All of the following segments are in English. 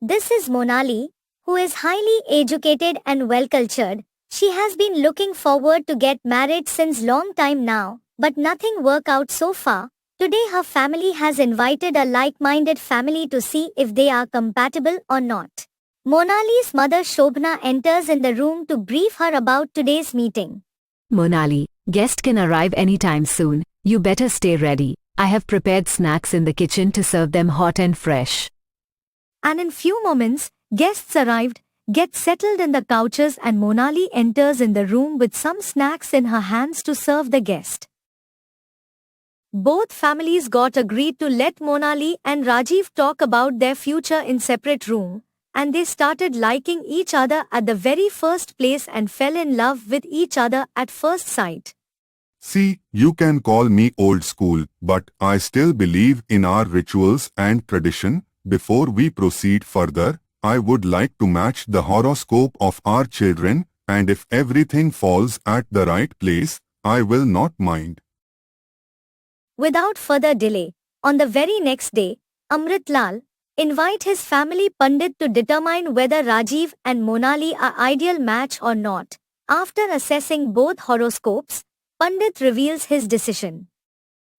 This is Monali, who is highly educated and well-cultured. She has been looking forward to get married since long time now, but nothing worked out so far. Today her family has invited a like-minded family to see if they are compatible or not. Monali's mother Shobhna enters in the room to brief her about today's meeting. Monali, guest can arrive anytime soon. You better stay ready. I have prepared snacks in the kitchen to serve them hot and fresh. And in few moments, guests arrived, get settled in the couches and Monali enters in the room with some snacks in her hands to serve the guest. Both families got agreed to let Monali and Rajiv talk about their future in separate room, and they started liking each other at the very first place and fell in love with each other at first sight. See, you can call me old school, but I still believe in our rituals and tradition. Before we proceed further, I would like to match the horoscope of our children, and if everything falls at the right place, I will not mind. Without further delay, on the very next day, Amrit Lal invite his family Pandit to determine whether Rajiv and Monali are ideal match or not. After assessing both horoscopes, Pandit reveals his decision.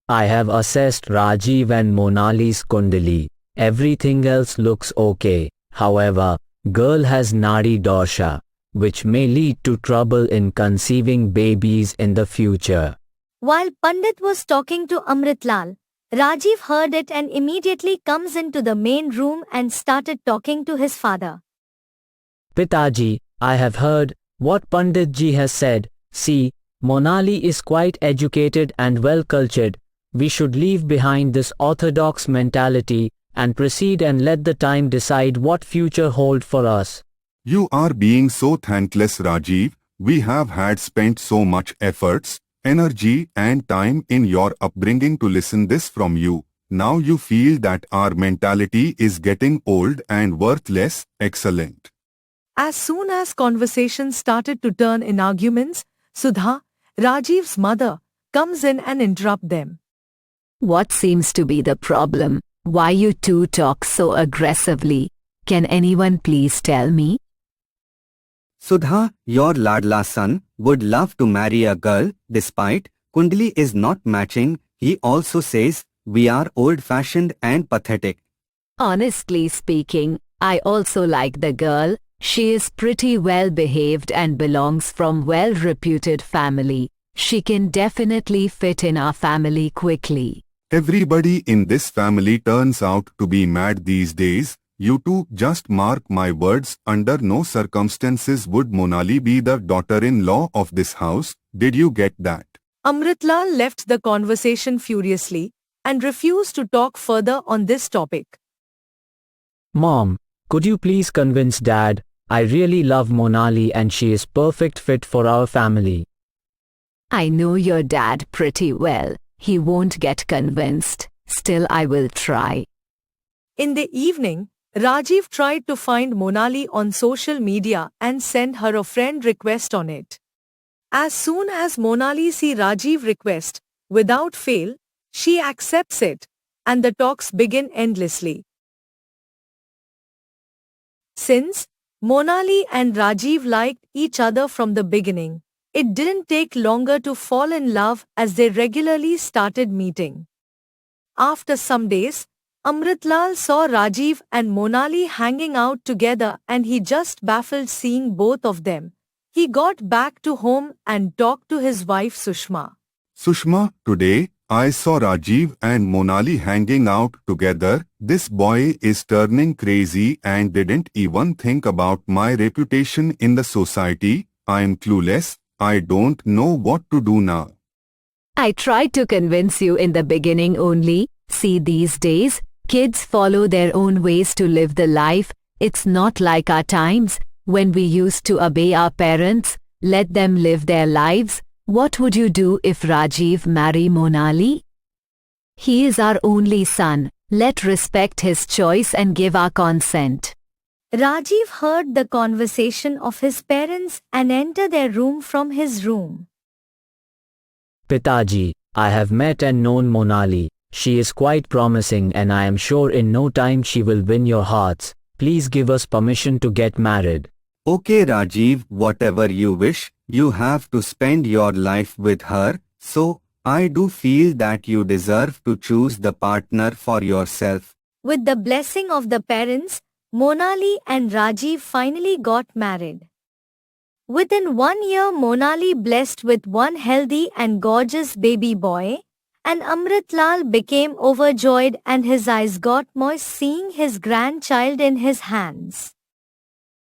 I have assessed Rajiv and Monali's Kundali. Everything else looks okay. However, girl has Nadi Dosha, which may lead to trouble in conceiving babies in the future. While Pandit was talking to Amrit Lal, Rajiv heard it and immediately comes into the main room and started talking to his father. Pitaji, I have heard what Pandit ji has said. See, Monali is quite educated and well cultured. We should leave behind this orthodox mentality and proceed and let the time decide what future hold for us. You are being so thankless, Rajiv. We have had spent so much efforts, energy and time in your upbringing to listen this from you. Now you feel that our mentality is getting old and worthless. Excellent. As soon as conversations started to turn in arguments, Sudha, Rajiv's mother, comes in and interrupts them. What seems to be the problem? Why you two talk so aggressively? Can anyone please tell me? Sudha, your Ladla son, would love to marry a girl, despite Kundali is not matching. He also says, we are old-fashioned and pathetic. Honestly speaking, I also like the girl. She is pretty well behaved and belongs from well-reputed family. She can definitely fit in our family quickly. Everybody in this family turns out to be mad these days. You two just mark my words, under no circumstances would Monali be the daughter-in-law of this house. Did you get that? Amrit Lal left the conversation furiously and refused to talk further on this topic. Mom, could you please convince Dad? I really love Monali and she is perfect fit for our family. I know your dad pretty well. He won't get convinced. Still, I will try. In the evening, Rajiv tried to find Monali on social media and send her a friend request on it. As soon as Monali see Rajiv request, without fail, she accepts it, and the talks begin endlessly. Since Monali and Rajiv liked each other from the beginning, it didn't take longer to fall in love as they regularly started meeting. After some days, Amrit Lal saw Rajiv and Monali hanging out together and he just baffled seeing both of them. He got back to home and talked to his wife Sushma. Sushma, today, I saw Rajiv and Monali hanging out together. This boy is turning crazy and didn't even think about my reputation in the society. I am clueless. I don't know what to do now. I tried to convince you in the beginning only. See, these days, kids follow their own ways to live the life. It's not like our times, when we used to obey our parents, let them live their lives. What would you do if Rajiv marry Monali? He is our only son. Let's respect his choice and give our consent. Rajiv heard the conversation of his parents and entered their room from his room. Pitaji, I have met and known Monali. She is quite promising and I am sure in no time she will win your hearts. please give us permission to get married. Okay Rajiv, whatever you wish, you have to spend your life with her, so I do feel that you deserve to choose the partner for yourself. With the blessing of the parents, Monali and Rajiv finally got married. Within 1 year, Monali blessed with one healthy and gorgeous baby boy, and Amritlal became overjoyed and his eyes got moist seeing his grandchild in his hands.